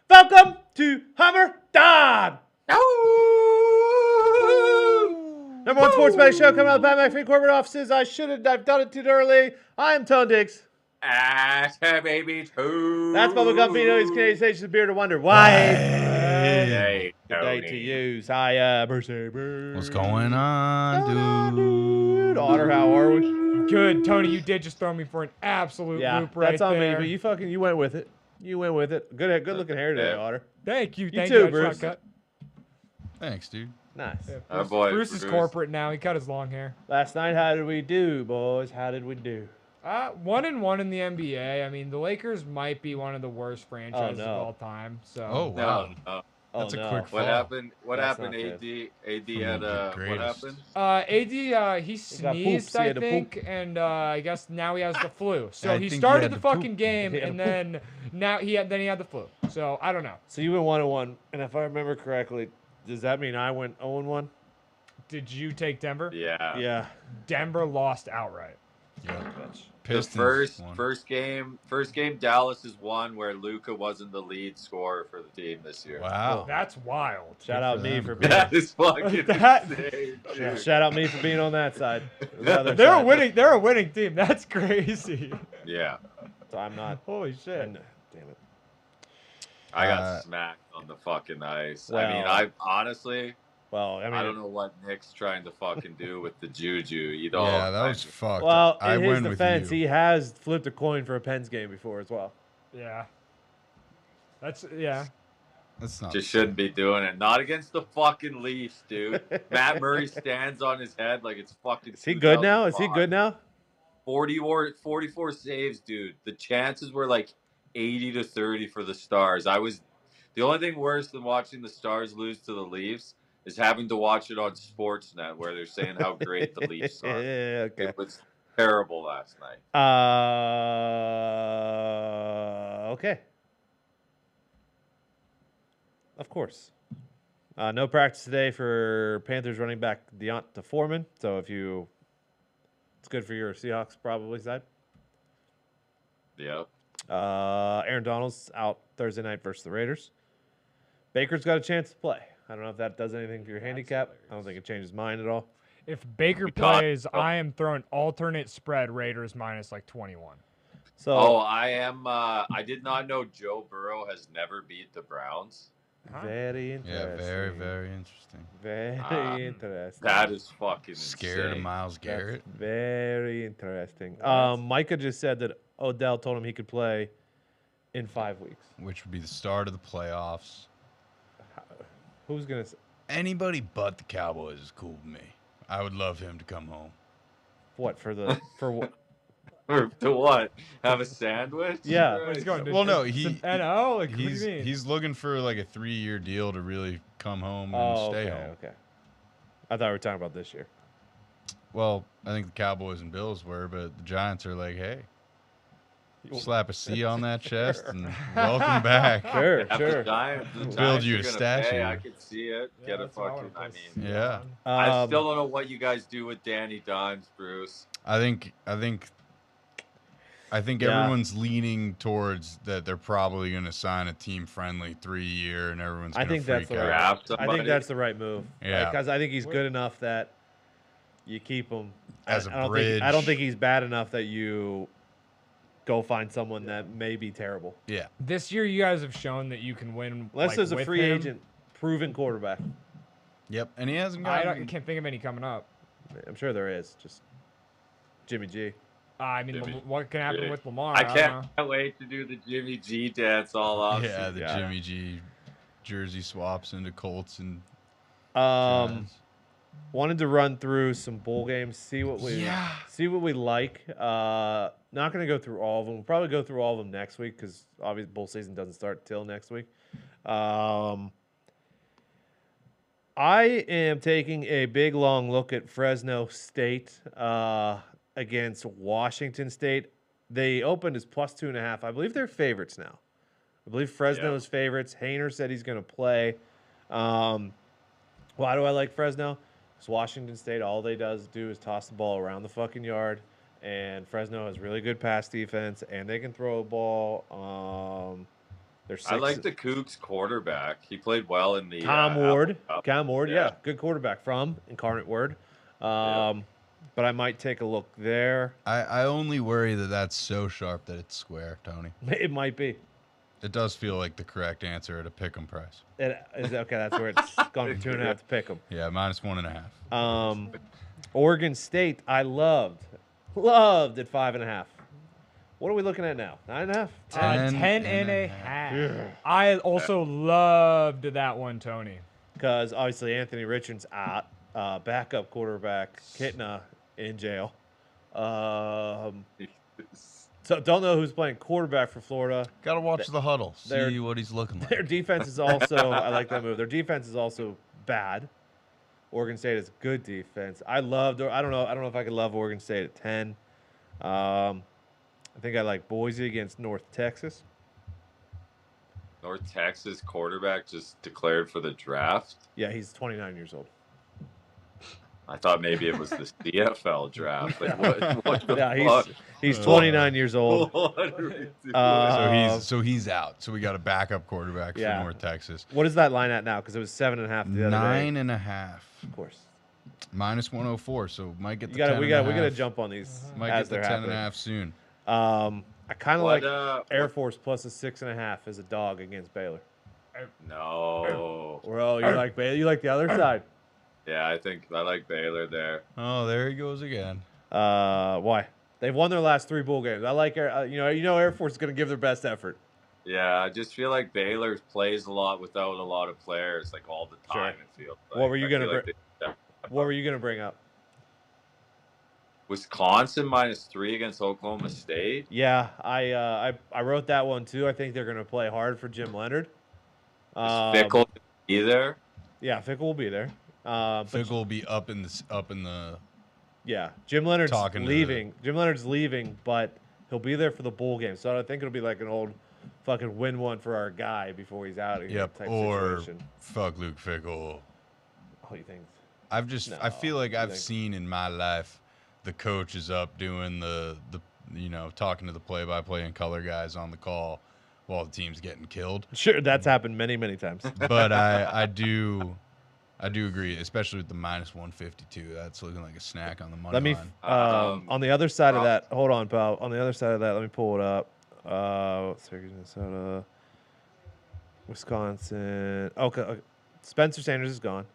Welcome to Hammer Dahn. Number one sports betting show coming out of the Pat McAfee corporate offices. I've done it too early. I am Tone Diggs. Baby too. That's Bubba Gumpy. He's Canadian Station's Beer to Wonder. Why? Hey, Good day to you. Hi, Mercedes. What's going on, dude? Otter, how are we? Good, Tony. You did just throw me for an absolute loop right that's on there. me. But you went with it. You went with it. Good looking hair today, Otter. Thank you. You Thank too, you. Bruce. Thanks, dude. Nice. Yeah, Bruce is corporate now. He cut his long hair. Last night, how did we do, boys? How did we do? 1-1 in the NBA. I mean, the Lakers might be one of the worst franchises of all time. So. Oh wow. No. That's a quick fall. What happened? What That's happened? not AD good. had what greatest. happened? AD he sneezed, He I had to think, and I guess now he has the flu. So I he think he started had the to fucking poop. game, He had and to then he had the flu. So I don't know. So you went 1-1, and if I remember correctly, does that mean I went 0-1? Did you take Denver? Yeah. Yeah. Denver lost outright. Yeah. The Pistons won. first game Dallas is won where Luka wasn't the lead scorer for the team this year. Wow. That's wild. Shout out for me them. for being. That is fucking That- insane. Yeah, dude. shout out me for being on that side. The other They're side. winning. They're a winning team. That's crazy. Yeah. So I'm not. Holy shit. Damn it. I got smacked on the fucking ice. I mean, Well- I honestly, Well, I mean, I don't know what Nick's trying to fucking do with the juju. You know, Yeah, that was fucked. well, I in his win defense, with you. he has flipped a coin for a Pens game before as well. Yeah. Yeah. That's not. just shouldn't be doing it. Not against the fucking Leafs, dude. Matt Murray stands on his head like it's fucking. Is he good now? Is he 2005. good now? 44 saves, dude. The chances were like 80-30 for the Stars. The only thing worse than watching the Stars lose to the Leafs is having to watch it on Sportsnet where they're saying how great the Leafs are. Yeah, okay. It was terrible last night. Okay. Of course. No practice today for Panthers running back Deonta Foreman. So it's good for your Seahawks probably side. Yep. Aaron Donald's out Thursday night versus the Raiders. Baker's got a chance to play. I don't know if that does anything for your handicap. I don't think it changes mine at all. If Baker plays, I am throwing alternate spread Raiders minus like 21. So I am. I did not know Joe Burrow has never beat the Browns. very interesting. Yeah, very, very interesting. Very interesting. That is fucking Scared of insane. Myles Garrett. That's very interesting. Micah just said that Odell told him he could play in 5 weeks. Which would be the start of the playoffs. Who's gonna? Anybody but the Cowboys is cool with me. I would love him to come home. For what? To what? Have a sandwich? Yeah. He's going to Well, no, Like, what do you mean? he's looking for like a 3-year deal to really come home and Oh, stay okay, home. okay. I thought we were talking about this year. Well, I think the Cowboys and Bills were, but the Giants are like, hey, slap a C on that chest and welcome back. Sure, Have sure. the Giants Build you are a gonna statue. pay. I could see it. Yeah, Get a that's what I fucking. wanna I play. mean, Yeah. I still don't know what you guys do with Danny Dimes, Bruce. I think Yeah. everyone's leaning towards that they're probably going to sign a team-friendly 3-year, and everyone's I going to think freak that's the out. right. Draft I think somebody. that's the right move. Yeah. Because I think he's good enough that you keep him As a I don't bridge. Think, I don't think he's bad enough that you go find someone that may be terrible. Yeah. This year, you guys have shown that you can win. Unless like, there's a with free him. agent, proven quarterback. Yep. And he hasn't I gotten. can't think of any coming up. I'm sure there is. Just Jimmy G. I mean, Jimmy- what can happen Jimmy. with Lamar? I don't can't know. wait to do the Jimmy G dance all off. Yeah, the Yeah. Jimmy G jersey swaps into Colts and. Giants. Wanted to run through some bowl games, see what we like. Not going to go through all of them. We'll probably go through all of them next week because obviously bowl season doesn't start till next week. I am taking a big long look at Fresno State against Washington State. They opened as plus 2.5. I believe they're favorites now. I believe Fresno's favorites. Hayner said he's going to play. Why do I like Fresno? Because Washington State, all they do is toss the ball around the fucking yard. and Fresno has really good pass defense, and they can throw a ball. I like the Cougs quarterback. He played well in the Cam Ward. Apple Cup. Cam Ward, yeah, good quarterback from Incarnate Word. But I might take a look there. I only worry that that's so sharp that it's square, Tony. It might be. It does feel like the correct answer at a pick'em price. It is okay. That's where it's gone for 2.5 to pick them. Yeah, -1.5. Oregon State, I loved at 5.5. What are we looking at now? 9.5? 10.5. Yeah. I also loved that one, Tony. Because obviously Anthony Richards out, backup quarterback Kitna in jail. So don't know who's playing quarterback for Florida. Got to watch the huddle, see what he's looking like. Their defense is also, I like that move. Their defense is also bad. Oregon State is good defense. I don't know if I could love Oregon State at 10. I think I like Boise against North Texas. North Texas quarterback just declared for the draft. Yeah, he's 29 years old. I thought maybe it was the CFL draft. Like, what the fuck? He's 29 years old. So he's out. So we got a backup quarterback for North Texas. What is that line at now? Because it was 7.5 the other day. 9.5. Of course. -104. So might get the. We got to jump on these. Might get the 10.5 soon. I kind of like Air Force plus a 6.5 as a dog against Baylor. No. Well, you like Baylor? You like the other side? Yeah, I think I like Baylor there. Oh, there he goes again. Why? They've won their last 3 bowl games. I like Air Force is going to give their best effort. Yeah, I just feel like Baylor plays a lot without a lot of players, like all the time. Sure. It feels. Like. What were you going to bring up? Wisconsin -3 against Oklahoma State. Yeah, I wrote that one too. I think they're going to play hard for Jim Leonard. Is Fickle be there? Yeah, Fickle will be there. Fickle will be up in the. Yeah, Jim Leonard's leaving. Jim Leonard's leaving, but he'll be there for the bowl game. So I think it'll be like an old fucking win one for our guy before he's out of here. Yep, type or situation. Fuck Luke Fickle. Oh, you think? I feel like I've seen in my life the coach is up doing the talking to the play-by-play and color guys on the call while the team's getting killed. Sure, that's happened many times. But I do agree, especially with the -152. That's looking like a snack on the money line. On the other side of that, hold on, pal. On the other side of that, let me pull it up. Minnesota, Wisconsin. Okay, Spencer Sanders is gone.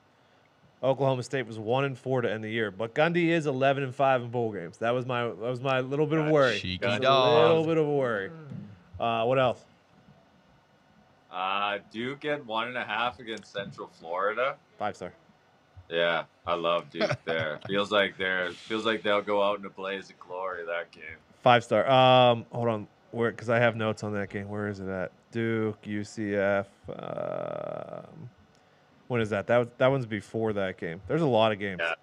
Oklahoma State was 1-4 to end the year, but Gundy is 11-5 in bowl games. That was my little bit of worry. Cheeky dog. A little bit of a worry. What else? Duke at 1.5 against Central Florida. 5-star. Yeah, I love Duke there. feels like they'll go out in a blaze of glory that game. 5-star. Hold on, because I have notes on that game. Where is it at? Duke, UCF. When is that? That one's before that game. There's a lot of games. Yeah,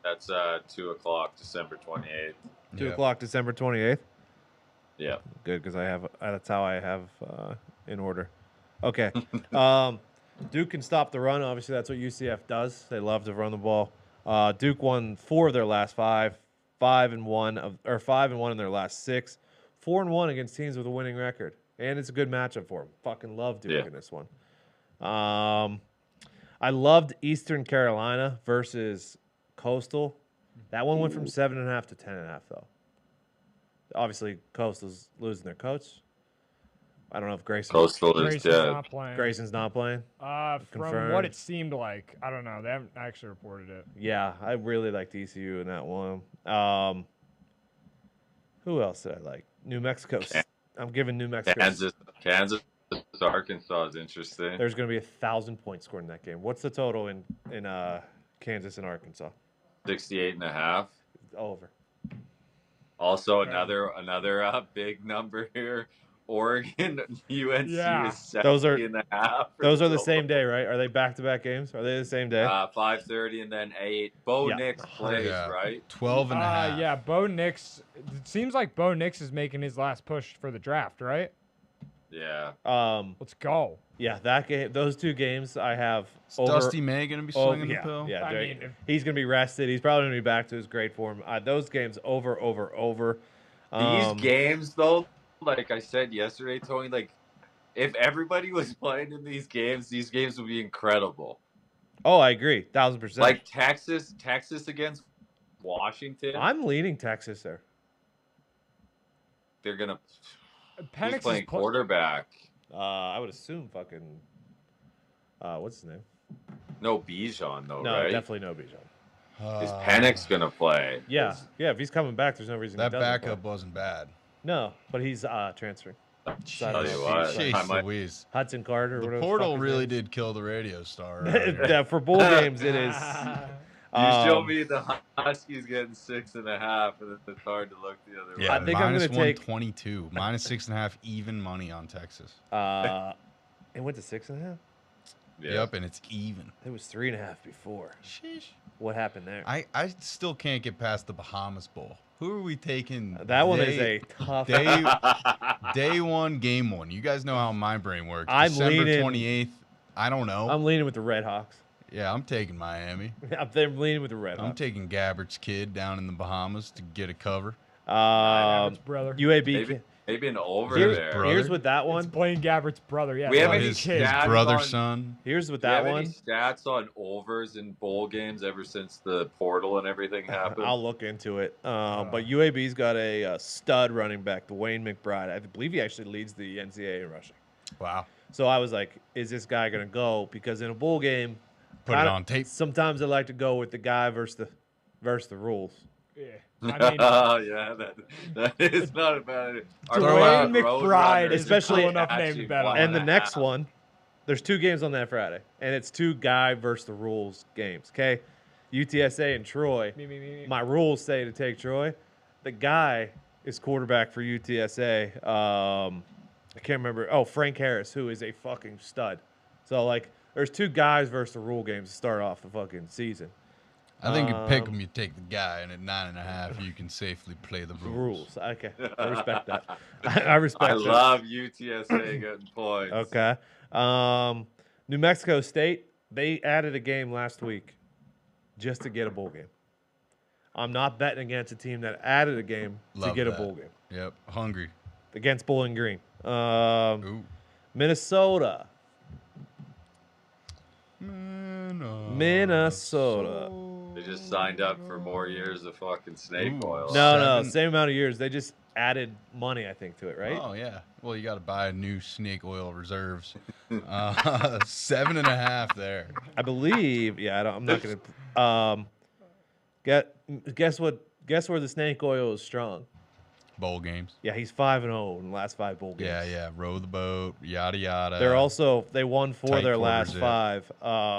that's 2:00, December 28th. 2:00, December 28th. Yeah. Good, because that's how I have in order. Okay. Duke can stop the run. Obviously, that's what UCF does. They love to run the ball. Duke won 4 of their last 5, 5-1 in their last 6, 4-1 against teams with a winning record, and it's a good matchup for them. Fucking love Duke in this one. I loved Eastern Carolina versus Coastal. That one went from 7.5 to 10.5 though. Obviously, Coastal's losing their coach. I don't know if Grayson's not playing. Grayson's not playing. From what it seemed like, I don't know. They haven't actually reported it. Yeah, I really liked ECU in that one. Who else did I like? New Mexico. I'm giving New Mexico. Kansas, Arkansas is interesting. There's going to be 1,000 points scored in that game. What's the total in Kansas and Arkansas? 68.5. Over. Also, another big number here. Oregon, UNC is 70.5. Those are the same day, right? Are they back-to-back games? Are they the same day? 5:30 and then 8. Nix plays, right? 12.5. Yeah, Bo Nix. It seems like Bo Nix is making his last push for the draft, right? Yeah. Let's go. Yeah, that game, those two games, I have Is Dusty May gonna be swinging yeah, the pill? yeah. I mean, He's gonna be rested. He's probably gonna be back to his great form. Those games over. These games, though, like I said yesterday, Tony, like if everybody was playing in these games would be incredible. Oh, I agree, 1000%. Like Texas against Washington. I'm leaning Texas there. They're gonna. Penix Who's playing quarterback? I would assume fucking. What's his name? No Bijan though, No, right? definitely no Bijan. Is Penix gonna play? Yeah. If he's coming back, there's no reason That he doesn't backup play. wasn't bad. No, but he's transferring. Tell you what, Jeez Louise. Hudson Carter. The portal really did kill the radio star. Yeah, for bowl games, it is. You show me the Huskies getting 6.5, and it's hard to look the other way. Yeah, I think I'm minus gonna take 122, minus 6.5, even money on Texas. It went to 6.5. Yeah. Yep, and it's even. It was 3.5 before. Sheesh. What happened there? I still can't get past the Bahamas Bowl. Who are we taking? That one is a tough. Day one, game one. You guys know how my brain works. I'm December leaning- 28th. I don't know. I'm leaning with the Red Hawks. Yeah, I'm taking Miami. I'm leaning with the Red I'm Hawks. taking Gabbert's kid down in the Bahamas to get a cover. Gabbert's brother. UAB. Maybe an over Here's, there. here's with that It's one. Blaine Gabbert's brother. Yeah. We have so any His stats brother's on- son. Here's with Do you that have one. any stats on overs in bowl games ever since the portal and everything happened? I'll look into it. But UAB's got a stud running back, Dwayne McBride. I believe he actually leads the NCAA in rushing. Wow. So I was like, is this guy going to go? Because in a bowl game, Put it on tape. sometimes I like to go with the guy versus the rules. Yeah. I mean, yeah, that is not a bad idea. Dwayne Road McBride runners is especially a cool enough name actually to bet on. And the 1.5. next one, there's two games on that Friday, and it's two guy versus the rules games. Okay, UTSA and Troy. Me. My rules say to take Troy. The guy is quarterback for UTSA. I can't remember. Oh, Frank Harris, who is a fucking stud. So like, there's two guys versus the rule games to start off the fucking season. I think you pick him, you take the guy, and at 9.5, you can safely play the The rules. rules. Okay, I respect that. I respect. I that. love UTSA getting points. Okay. New Mexico State, they added a game last week just to get a bowl game. I'm not betting against a team that added a game Love to get that. a bowl game Yep, hungry. against Bowling Green. Ooh. Minnesota. Minnesota. They just signed up for more years of fucking snake Ooh. oil. No, 7. same amount of years. They just added money, I think, to it, right? Oh, yeah. Well, you got to buy new snake oil reserves. 7.5 there. I believe. Yeah, I'm not gonna. Guess what? Guess where the snake oil is strong. Bowl games. Yeah, he's 5-0 in the last 5 bowl games. Yeah. Row the boat, yada, yada. They won 4 of tight their quarters, last yeah.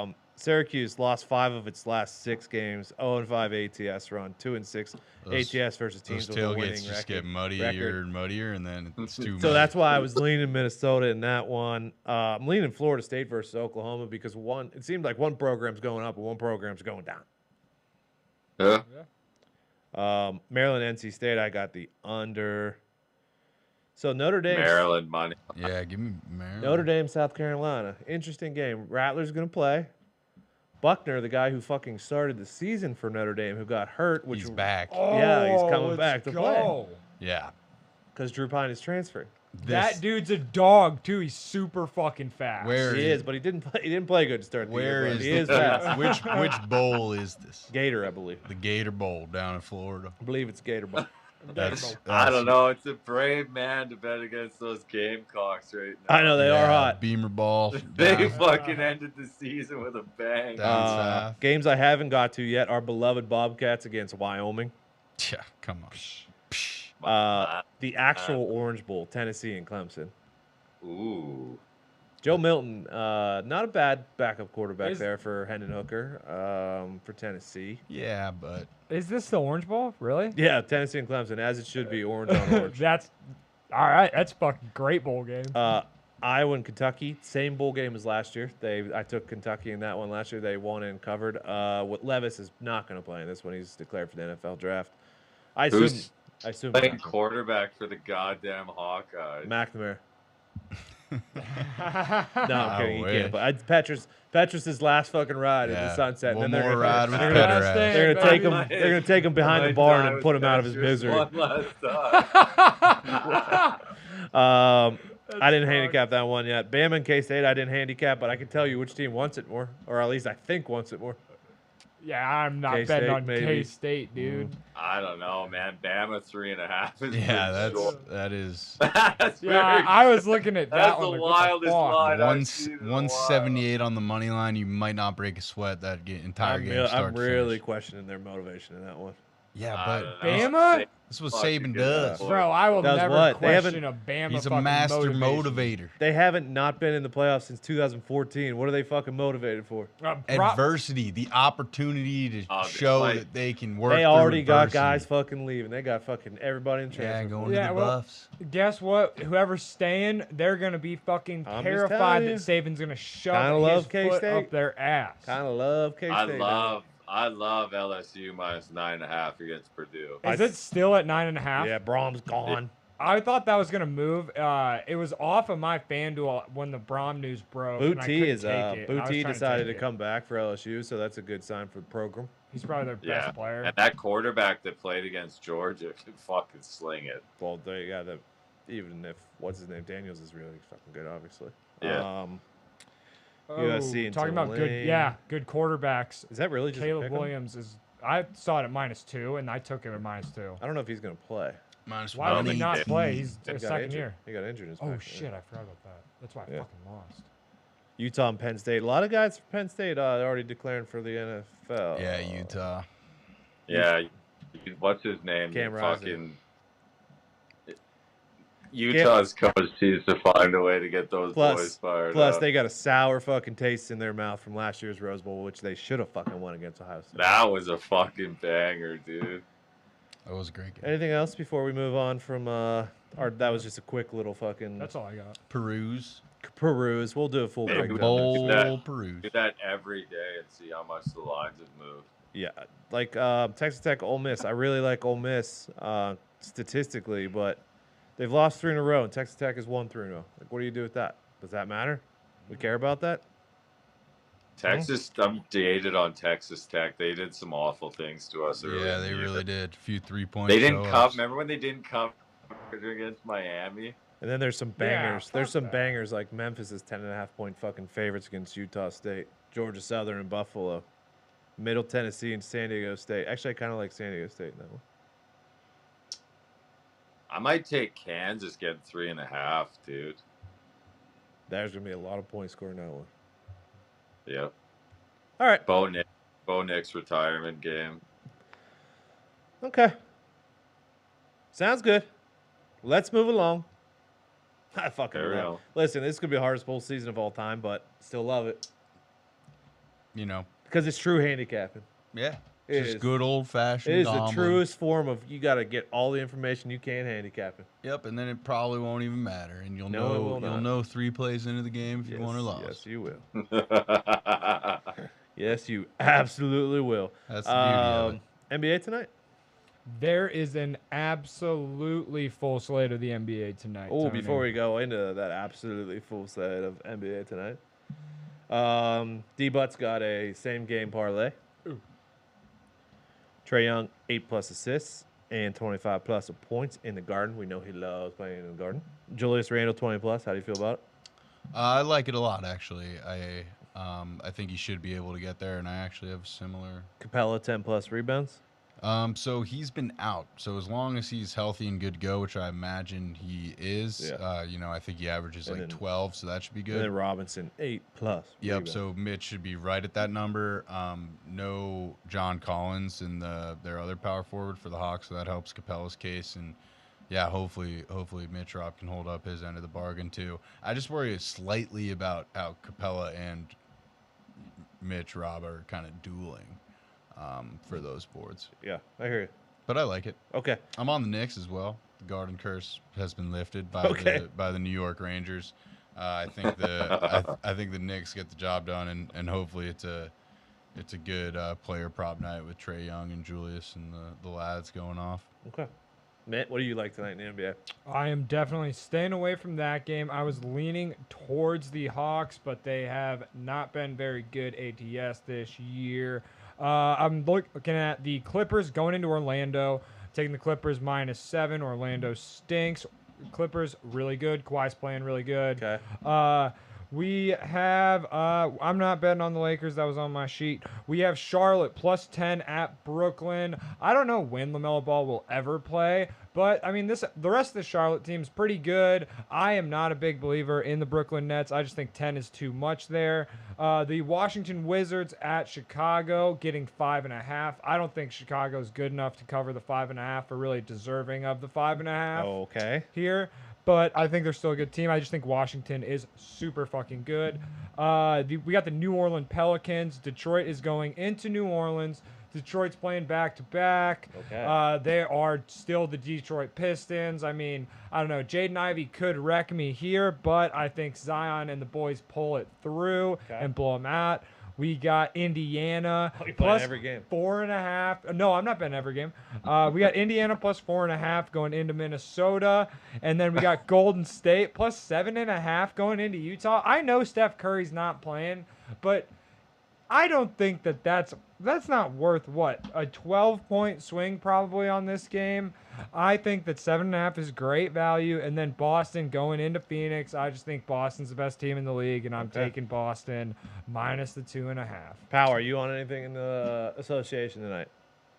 5. Syracuse lost 5 of its last 6 games. 0-5 ATS run. 2-6 ATS versus teams Those with a winning tailgates just record. get muddier and muddier, and then it's too So muddy. that's why I was leaning Minnesota in that one. I'm leaning Florida State versus Oklahoma because it seemed like one program's going up and one program's going down. Yeah. Maryland, NC State, I got the under. So Notre Dame, Maryland money. Yeah, give me Maryland. Notre Dame, South Carolina. Interesting game. Rattler's going to play. Buckner, the guy who fucking started the season for Notre Dame, who got hurt, which He's back. Yeah, he's coming let's back to play. go. Yeah. because Drew Pine is transferring. That dude's a dog too. He's super fucking fast. Where He is, but he didn't play. He didn't play good to start the Where year. But is he the is fast. which bowl is this? Gator, I believe. The Gator Bowl down in Florida. I believe it's Gator Bowl. That's I don't know. It's a brave man to bet against those Gamecocks right now. I know they are hot. Beamer ball. They down- fucking ended the season with a bang. Down south. Games I haven't got to yet are beloved Bobcats against Wyoming. Yeah, come on. The actual Orange Bowl, Tennessee and Clemson. Ooh. Joe Milton, not a bad backup quarterback Is- there for Hendon Hooker for Tennessee. Yeah, but Is this the Orange Bowl? Really? Yeah, Tennessee and Clemson, as it should be, orange on orange. That's all right. That's a fucking great bowl game. Iowa and Kentucky, same bowl game as last year. I took Kentucky in that one last year. They won and covered. What Levis is not going to play in this one. He's declared for the NFL draft. I assume Playing quarterback for the goddamn Hawkeyes. McNamara. No, I'm kidding. He wish. can't. But Petrus's last fucking ride at the sunset. One and then more ride with they're Petter. gonna, they're gonna take him. They're gonna take him behind the barn and put him out of his misery. One last time. I didn't handicap that one yet. Bama and K-State, I didn't handicap, but I can tell you which team wants it more, or at least I think wants it more. Yeah, I'm not K-State, betting on maybe. K-State, dude. I don't know, man. Bama 3.5 is Yeah, pretty that is that's Yeah, very- I was looking at that That's one. the like, what wildest fuck? line I've seen in a while. 178 on the money line. You might not break a sweat that entire game. I'm really questioning their motivation in that one. Yeah, I but don't know. Bama? this is what Fucking Saban good does. boy. Bro, I will Does never what? They question a haven't- Bama He's a fucking master motivation. motivator. They haven't not been in the playoffs since 2014. What are they fucking motivated for? Adversity, the opportunity to Oh, show like- that they can work. They through already got adversity. guys fucking leaving. They got fucking everybody in Yeah, transfer. going portal. to Yeah, the well, Buffs. Guess what? Whoever's staying, they're gonna be fucking I'm just terrified telling that Saban's gonna shove Kinda his love foot K-State. up their ass. Kind of love K-State. I love LSU minus 9.5 against Purdue. Is it still at 9.5? Yeah, Brom's gone. I thought that was gonna move. It was off of my FanDuel when the Brom news broke. and I Booty couldn't is take it, and I was Booty trying decided to take it. come back for LSU, so that's a good sign for the program. He's probably their Yeah, best player. and that quarterback that played against Georgia can fucking sling it. Well, they got the even if what's his name Daniels is really fucking good, obviously. Yeah. USC and talking about Tulane. good quarterbacks. Is that really just a Caleb pick 'em? Williams is. I saw it at -2, and I took him at -2. I don't know if he's gonna play. Minus Why would he 118. not play? He's He his got second injured. year. He got injured. In his Oh back, shit! I forgot about that. That's why I Yeah. fucking lost. Utah and Penn State. A lot of guys from Penn State already declaring for the NFL. Yeah, Utah. Yeah, what's his name? Cam Rising. Fucking Utah's coach needs to find a way to get those boys Plus, fired plus up. they got a sour fucking taste in their mouth from last year's Rose Bowl, which they should have fucking won against Ohio State. That was a fucking banger, dude. That was a great game. Anything else before we move on from that was just a quick little fucking That's all I got. Peruse. peruse. We'll do a full Maybe breakdown. we'll- that. Bowl Peruse. Do that every day and see how much the lines have moved. Yeah, like Texas Tech, Ole Miss. I really like Ole Miss statistically, but they've lost 3 in a row, and Texas Tech has won 3 in a row. Like, what do you do with that? Does that matter? We care about that? Texas, I'm dated on Texas Tech. They did some awful things to us earlier. Yeah, in they the year. really did. A few 3-point They didn't show-ups. come. Remember when they didn't come against Miami? And then there's some Yeah, bangers. there's fuck some that. bangers like Memphis is 10.5-point fucking favorites against Utah State, Georgia Southern and Buffalo, Middle Tennessee and San Diego State. Actually, I kind of like San Diego State in that one. I might take Kansas getting 3.5, dude. There's gonna be a lot of points scored in that one. Yep. All right. Bo Nick's retirement game. Okay. Sounds good. Let's move along. I fucking There we love. go. Listen, this could be the hardest bowl season of all time, but still love it You know, because it's true handicapping. yeah. It Just is. good old-fashioned It is the gambling. truest form of you got to get all the information you can handicapping. Yep, and then it probably won't even matter, and you'll No, it know will you'll not. know 3 plays into the game if you Yes, won or lost. yes, you will. Yes, you absolutely will. That's the beauty of it. NBA tonight? There is an absolutely full slate of the NBA tonight. Oh, Tony. before we go into that absolutely full set of NBA tonight, D-But's got a same game parlay. Ooh. Trae Young, 8+ assists and 25+ of points in the Garden. We know he loves playing in the Garden. Julius Randle, 20+. How do you feel about it? I like it a lot, actually. I think he should be able to get there, and I actually have similar. Capella, 10+ rebounds. So he's been out. So as long as he's healthy and good to go, which I imagine he is, Yeah. I think he averages And like then- 12, so that should be And good. then Robinson, 8+. Yep. rebounds. So Mitch should be right at that number. No John Collins in their other power forward for the Hawks, so that helps Capella's case. And yeah, hopefully Mitch Rob can hold up his end of the bargain too. I just worry slightly about how Capella and Mitch Rob are kind of dueling for those boards. Yeah, I hear you. But I like it. Okay. I'm on the Knicks as well. The Garden curse has been lifted by Okay. the New York Rangers. I think I think the Knicks get the job done, and hopefully it's a good player prop night with Trae Young and Julius and the lads going off. Okay. Mitt, what do you like tonight in the NBA? I am definitely staying away from that game. I was leaning towards the Hawks, but they have not been very good ATS this year. I'm looking at the Clippers going into Orlando, taking the Clippers -7. Orlando stinks. Clippers really good. Kawhi's playing really good. Okay. We have, I'm not betting on the Lakers. That was on my sheet. We have Charlotte +10 at Brooklyn. I don't know when LaMelo Ball will ever play, but I mean, the rest of the Charlotte team's pretty good. I am not a big believer in the Brooklyn Nets. I just think 10 is too much there. The Washington Wizards at Chicago getting 5.5. I don't think Chicago's good enough to cover the 5.5 or really deserving of the 5.5 Okay. here. But I think they're still a good team. I just think Washington is super fucking good. We got the New Orleans Pelicans. Detroit is going into New Orleans. Detroit's playing back-to-back. Okay. They are still the Detroit Pistons. I mean, I don't know. Jaden Ivey could wreck me here, but I think Zion and the boys pull it through and blow them out. We got Indiana Oh, you're playing plus every game. 4.5. No, I'm not betting every game. We got Indiana plus 4.5 going into Minnesota. And then we got Golden State plus 7.5 going into Utah. I know Steph Curry's not playing, but I don't think that's not worth what? A 12-point swing probably on this game. I think that 7.5 is great value. And then Boston going into Phoenix. I just think Boston's the best team in the league, and I'm taking Boston minus the 2.5. Power, are you on anything in the association tonight?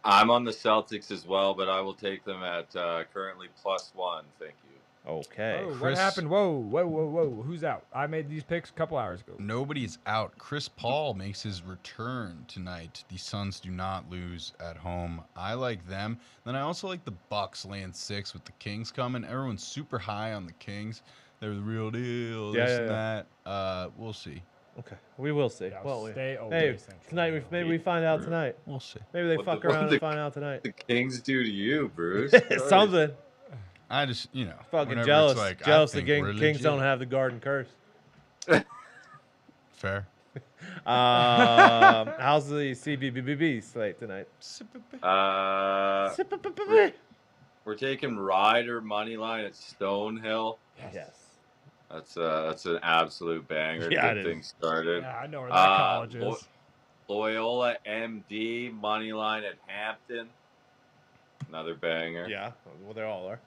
I'm on the Celtics as well, but I will take them at currently +1. Thank you. Okay. Oh, what Chris- happened? Whoa. Who's out? I made these picks a couple hours ago. Nobody's out. Chris Paul makes his return tonight. The Suns do not lose at home. I like them. Then I also like the Bucks laying 6 with the Kings coming. Everyone's super high on the Kings. They're the real deal. This and that. We'll see. Okay. We will see. Yeah, won't we? stay away, Hey, Central. tonight maybe we find out tonight. We'll see. Maybe they What fuck the- around what and the- find out tonight. The Kings do to you, Bruce. Something. I just, Fucking whenever jealous. It's like, Jealous I the think we're Kings don't legit. have the Garden Curse. Fair. How's the CBBB slate tonight? We're taking Ryder money line at Stonehill. Yes. That's an absolute banger. Yeah, to it get is. things started. Yeah, I know where that college is. Loyola MD money line at Hampton. Another banger. Yeah. Well, they all are.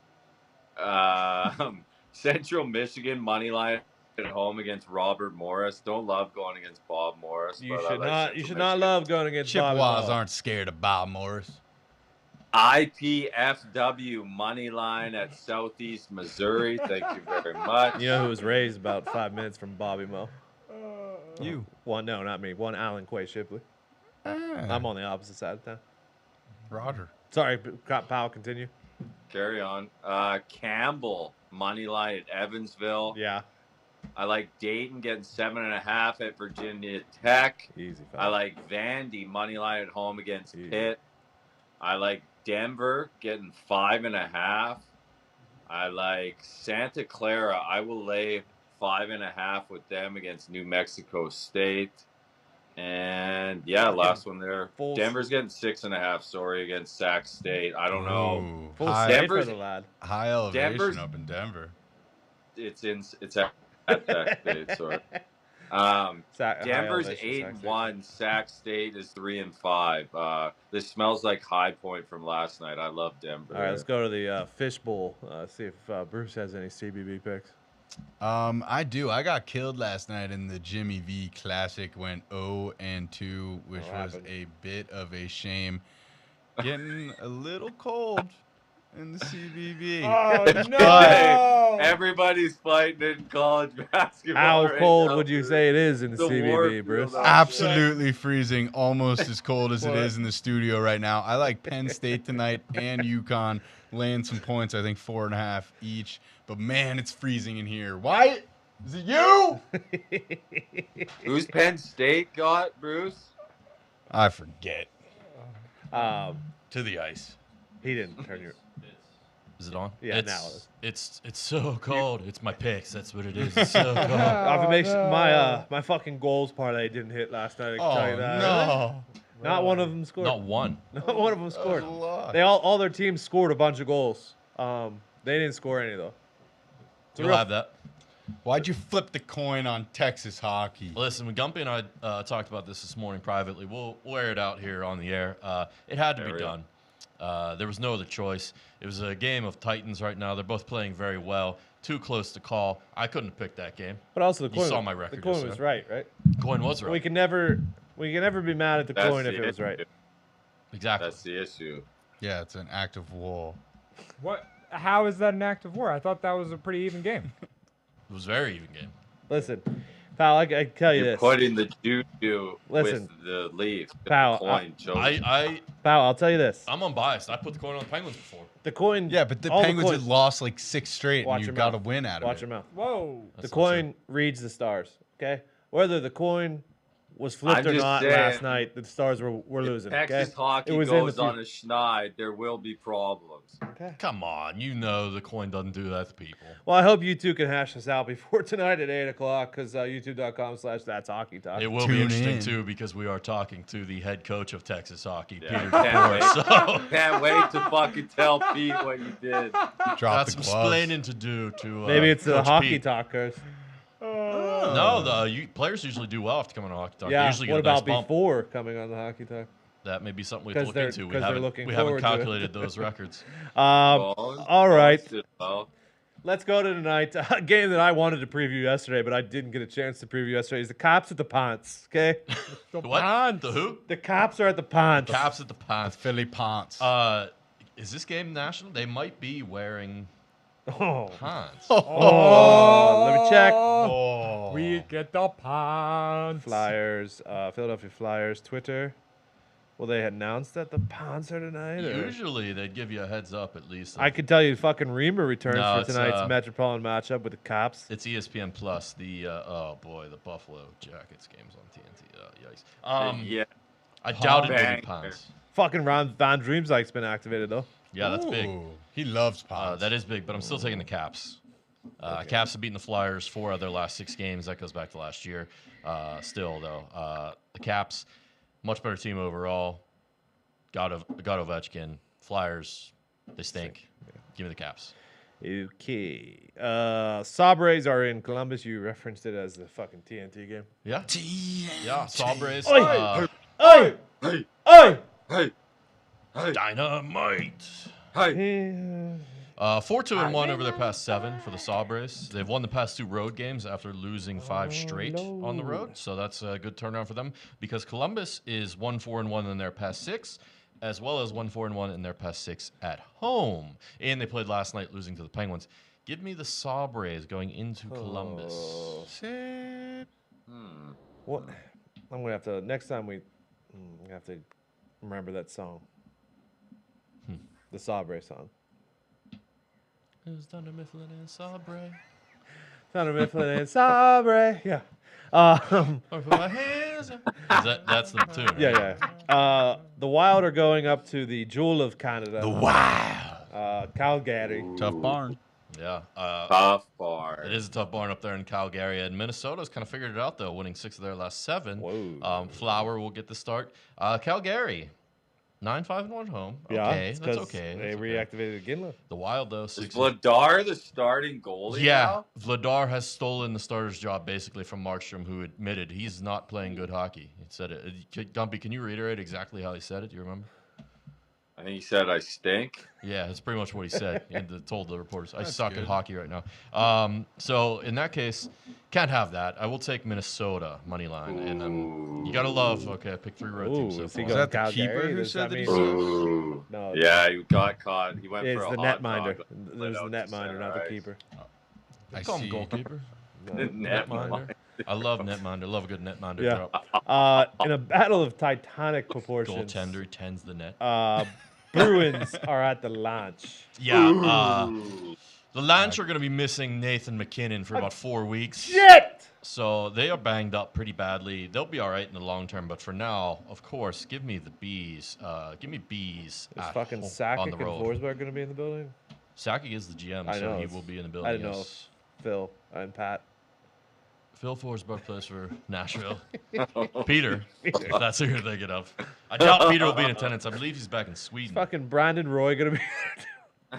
Central Michigan money line at home against Robert Morris. Don't love going against Bob Morris. You but I should like not. Central You should not Michigan. love going against Bobby Chippewas Ball. aren't scared of Bob Morris. IPFW money line at Southeast Missouri. Thank you very much. You know who was raised about 5 minutes from Bobby Mo? You. One, no, not me. One, Alan Quay Shipley. I'm on the opposite side of town. Roger. Sorry, Powell, continue. Carry on. Campbell money line at Evansville. Yeah. I like Dayton getting 7.5 at Virginia Tech. Easy. I like Vandy money line at home against Easy. Pitt. I like Denver getting 5.5. I like Santa Clara. I will lay 5.5 with them against New Mexico State. And yeah, last one there. Full- Denver's getting 6.5. Sorry, against Sac State. I don't know. Ooh, Full high, state for Denver's- the lad. high elevation Denver's- up in Denver. It's at Sac State. Sorry. Denver's 8-1. Sac State is 3-5. This smells like High Point from last night. I love Denver. All right, let's go to the Fish Bowl. See if Bruce has any CBB picks. I do. I got killed last night in the Jimmy V Classic. Went 0-2, which What was happened? a bit of a shame. Getting a little cold in the CBB. Oh, no! Hey, everybody's fighting in college basketball. How right cold now, would you Bruce. say it is in the The CBB, Warfield Bruce? out. Absolutely freezing, almost as cold as it What? is in the studio right now. I like Penn State tonight and UConn laying some points. I think 4.5 each. But man, it's freezing in here. Why? Is it you? Who's Penn State got, Bruce? I forget. To the ice. He didn't turn your. Is it on? Yeah, it's, now it is. It's so cold. It's my picks. That's what it is. It's so cold. My fucking goals parlay didn't hit last night. I can tell you Oh, that. no. Not one of them scored. Not one. Not one of them That was scored. a lot. They all their teams scored a bunch of goals. They didn't score any though. It's a You'll real- have that. Why'd you flip the coin on Texas hockey? Listen, when Gumpy and I talked about this morning privately, we'll air it out here on the air. It had to be done. There was no other choice. It was a game of Titans right now. They're both playing very well. Too close to call. I couldn't have picked that game. But also the You coin. saw my record The coin yesterday. was right, right? Coin was right. We can never be mad at the That's coin if the it was right. issue. Exactly. That's the issue. Yeah, it's an act of war. What? How is that an act of war? I thought that was a pretty even game. It was a very even game. Listen, pal, I can tell you You're this. putting the juju Listen, with the Leafs. The pal, coin, Joe. Pal, I'll tell you this. I'm unbiased. I put the coin on the Penguins before. The coin. Yeah, but the all Penguins coins- had lost like 6 straight, Watch and you your got to mouth. win out of Watch it. your mouth. Whoa. The That's not coin reads the stars. Okay, whether the coin was flipped I'm or just not saying, last night, the stars were if losing. Texas Okay, hockey It was in the goes on fu- a schneid, there will be problems. okay. Come on. You know the coin doesn't do that to people. Well, I hope you two can hash this out before tonight at 8 o'clock because youtube.com/that's hockey talk. It will Tune be interesting, in. too, because we are talking to the head coach of Texas hockey, Yeah, Peter can't DeBoer. wait. So Can't wait to fucking tell Pete what you did. Drop got the some gloves. explaining to do to Maybe it's the Coach hockey Pete. talkers. No, players usually do well after coming on hockey talk. They Yeah. usually What get a nice about bump. before coming on the hockey talk? That may be something we have to 'Cause look they're- into. 'cause they're looking We haven't forward to it. calculated those records. All right. Well, Let's go to tonight. A game that I wanted to preview yesterday, but I didn't get a chance to preview yesterday is the Cops at the Ponds. Okay, The what? The who? the Cops are at the Ponds. Caps at the Ponds. Philly Ponce. Is this game national? They might be wearing Oh. Ponds. Oh, let me check. oh. We get the pants. Flyers, Philadelphia Flyers, Twitter. Will they announce that the Ponds are tonight? Or? Usually they'd give you a heads up at least. I could tell you, fucking Reamer returns No, for it's, tonight's Metropolitan matchup with the Cops. It's ESPN Plus. The oh boy, the Buffalo Jackets games on TNT. Yikes. yeah. I doubt it will Banger. be Ponds. Fucking Van Dreamsdyke's been activated though. Yeah, that's big. Ooh, He loves Ponce. That is big, but I'm still taking the Caps. Caps have beaten the Flyers 4 of their last 6 games. That goes back to last year. Still, though, the Caps, much better team overall. Got Ovechkin. Flyers, they stink. Give me the Caps. Okay. Sabres are in Columbus. You referenced it as the fucking TNT game. Yeah. Yeah, Sabres. Oi! Hey! Hey, Hey! hey, hey, Dynamite. hey. 4-2-1 over their past 7 for the Sabres. They've won the past 2 road games after losing 5 straight on the road. So that's a good turnaround for them because Columbus is 1-4-1 in their past 6, as well as 1-4-1 in their past 6 at home. And they played last night losing to the Penguins. Give me the Sabres going into Columbus. What? I'm gonna have to next time we have to remember that song. The Sabre song. Who's Thunder Mifflin and Sabres? Thunder Mifflin and Sabre. Yeah. Or put my hands up. That's the tune. Right? Yeah. The Wild are going up to the Jewel of Canada. Wow. Calgary. Tough barn. Yeah. Tough bar. It is a tough barn up there in Calgary, and Minnesota's kind of figured it out though, winning 6 of their last 7. Whoa. Flower will get the start. Calgary, 9-5-1 home. Yeah. Okay, it's that's 'cause okay. They That's okay. reactivated Ginla. The Wild though, Is 6. Vladar the starting goalie Yeah, now? Vladar has stolen the starter's job basically from Markstrom, who admitted he's not playing good hockey. He said it. Gumpy, can you reiterate exactly how he said it? Do you remember? I think he said I stink. Yeah, that's pretty much what he said and told the reporters. I That's suck good. at hockey right now. So in that case, can't have that. I will take Minnesota money line, and you gotta love. Okay, I picked 3 road teams so Ooh, is he far. Was going that the Calgary? keeper who Does said that he mean- sucks? Ooh. No. Yeah, he got caught. He went It's for a the hot netminder. dog. There's the netminder, not the keeper. I Call him see. goalkeeper. No. Netminder. I love netminder. Love a good netminder Yeah. drop. In a battle of titanic proportions, Goaltender tends the net. Bruins are at the launch. Yeah. The Lance are going to be missing Nathan McKinnon for about 4 weeks. Shit! So they are banged up pretty badly. They'll be all right in the long term, but for now, of course, give me the bees. Give me bees. Is at fucking home- Sakic on the and road. Forsberg going to be in the building? Sakic is the GM, I so know, he it's- will be in the building. I didn't know yes. Phil and Pat. Phil Forsberg plays for Nashville. Peter, if that's who you're thinking of. I doubt Peter will be in attendance. I believe he's back in Sweden. Fucking Brandon Roy going to be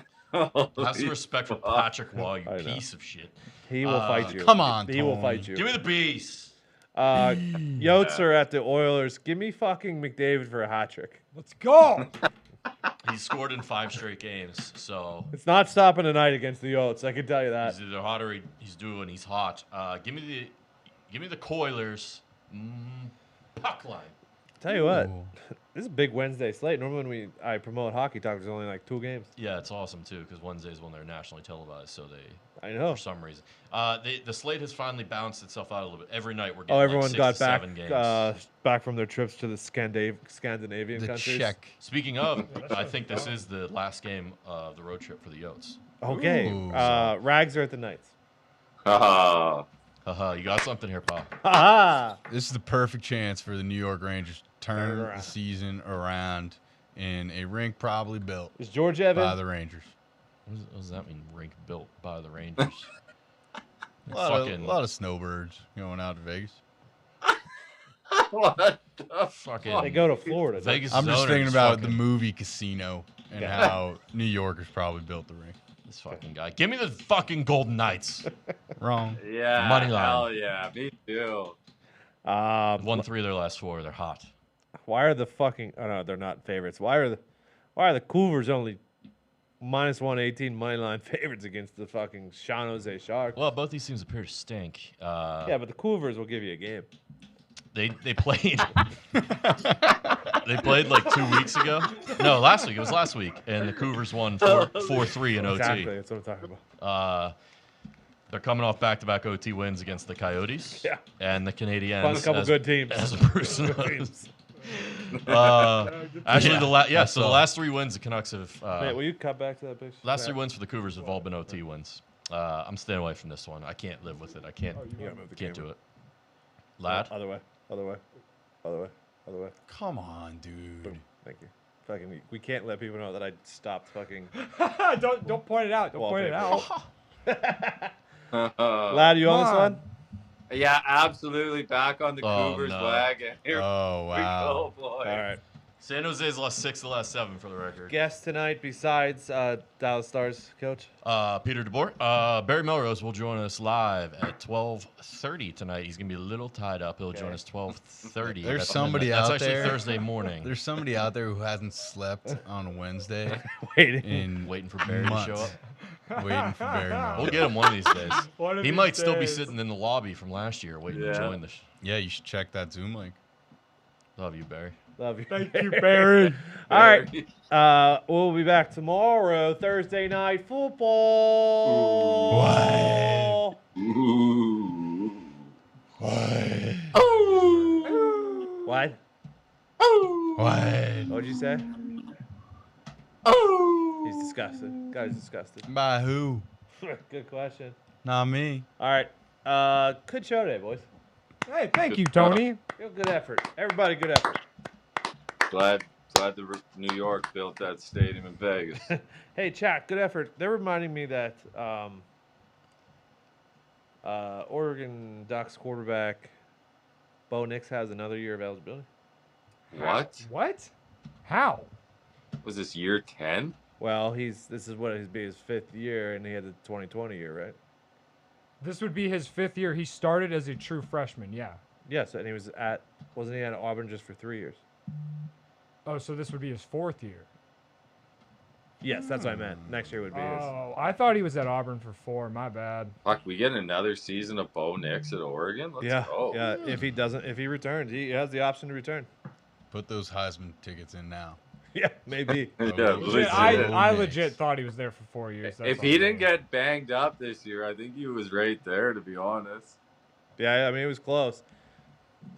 Have some respect for Patrick Waugh, you I know. piece of shit. He will fight you. Come on, He will Tony. fight you. Give me the bees. Yotes are at the Oilers. Give me fucking McDavid for a hat trick. Let's go. He's scored in 5 straight games, so It's not stopping tonight against the Yotes. I can tell you that. he's either hot or he's doing. He's hot. Give me the Coilers. Puck line. Tell you what, Ooh. this is a big Wednesday slate. Normally when I promote Hockey Talk, there's only like 2 games. Yeah, it's awesome too because Wednesdays when they're nationally televised, so they I know. for some reason. The slate has finally balanced itself out a little bit. Every night we're getting Oh, everyone like 6 got to back 7 games. back from their trips to the Scandinavian The countries. Czech. Speaking of, I think this is the last game of the road trip for the Yotes. Okay, Ooh. Rags are at the Knights. Ah, Haha, you got something here, Pa. Ha This is the perfect chance for the New York Rangers to Turn it turn around. the season around in a rink probably built Is George by Evan? the Rangers. What does that mean? Rink built by the Rangers. A lot of snowbirds going out to Vegas. what the Fucking They go to Florida. don't Vegas. I'm just Zoners thinking about fucking- the movie Casino and Yeah. how New Yorkers probably built the rink. This fucking guy. Give me the fucking Golden Knights. Wrong. Yeah, Money line. hell yeah, me too. they? Won 3 of their last 4. They're hot. Why are the fucking? Oh no, they're not favorites. Why are the Cougars only -118 money line favorites against the fucking San Jose Sharks? Well, both these teams appear to stink. Yeah, but the Cougars will give you a game. They played. They played like 2 weeks ago. No, last week. It was last week, and the Cougars won 4-3 in OT. Exactly, that's what I'm talking about. They're coming off back-to-back OT wins against the Coyotes. Yeah. And the Canadiens. Found a couple as- good teams. As Bruce Good knows. teams. Actually, Yeah. so the last 3 wins the Canucks have. Wait, will you cut back to that picture? Last 3 wins for the Cougars have all been OT wins. I'm staying away from this one. I can't live with it. I can't. You gotta move the Can't camera. do it. Lad. Other way. Other way. Other way. Other way. Come on, dude. Boom. Thank you. Fucking, we can't let people know that I stopped fucking. don't point it out. Don't point it Wallpaper. out. Lad, you on this Come one? Yeah, absolutely back on the Oh, Cougars no. wagon. Here Oh, we wow. go, boys. All right. San Jose's lost 6 of the last 7 for the record. Guest tonight besides Dallas Stars coach. Peter DeBoer. Barry Melrose will join us live at 12:30 tonight. He's gonna be a little tied up. He'll join us 12:30. There's That's somebody midnight. out That's actually there. Thursday morning. There's somebody out there who hasn't slept on a Wednesday Waiting. in Waiting for Barry to show up. waiting for Barry We'll Melrose. get him one of these days. One of He these might still be days. sitting in the lobby from last year waiting to Yeah. join the. Yeah, you should check that Zoom link. Love you, Barry. Love you. Thank you, Barry. All right. We'll be back tomorrow, Thursday night football. Ooh. What? What? What'd you say? He's disgusted. Guy's disgusted. By who? Good question. Not me. All right. Good show today, boys. Hey, thank you, Tony. Good effort. Everybody, good effort. Glad New York built that stadium in Vegas. Hey, chat, good effort. They're reminding me that Oregon Ducks quarterback Bo Nix has another year of eligibility. What? What? How? Was this year 10? Well, this is what it'd be his 5th year, and he had the 2020 year, right? This would be his 5th year. He started as a true freshman. Yeah. Yes, and wasn't he at Auburn just for 3 years? Oh, so this would be his 4th year. Yes, that's what I meant. Next year would be his. Oh, I thought he was at Auburn for 4. My bad. Fuck, we get another season of Bo Nix at Oregon? Let's go. Yeah. If he returns, he has the option to return. Put those Heisman tickets in now. Yeah, maybe. Yeah, Legit. legit. I Bo legit Nix. thought he was there for 4 years. That's If all he I'm didn't saying. get banged up this year, I think he was right there, to be honest. Yeah, I mean it was close.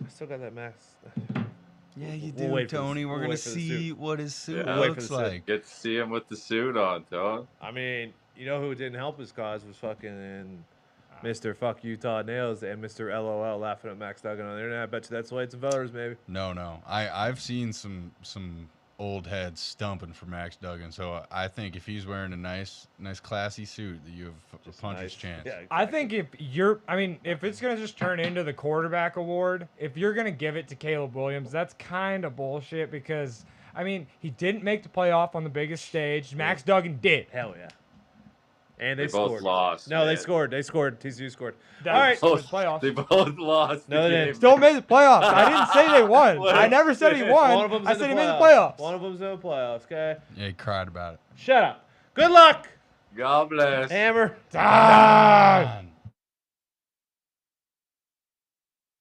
I still got that max. Yeah, you We'll wait for the- Tony. We're we'll gonna wait for the see suit. what his suit Yeah. Wait for looks the suit. like. Get to see him with the suit on, Tone. I mean, you know who didn't help his cause was fucking Mr. Fuck Utah Nails and Mr. LOL laughing at Max Duggan on the internet. I bet you that swayed some voters, maybe. No. I've seen some old heads stumping for Max Duggan. So I think if he's wearing a nice classy suit, that you have a puncher's Nice. chance. Yeah, I think if it's gonna just turn into the quarterback award, if you're gonna give it to Caleb Williams, that's kind of bullshit because I mean he didn't make the playoff on the biggest stage. Max Duggan did. hell yeah. And they both scored. lost. No, they man. scored. They scored. TCU scored. That All right. was playoffs. They both lost. No, the they game. didn't. Still made the playoffs. I didn't say they won. What? I never said he One won. of them's I in said the he made the playoffs. playoffs. One of them's in the playoffs. Okay. Yeah, he cried about it. Shut up. Good luck, God bless. Hammer. Ah!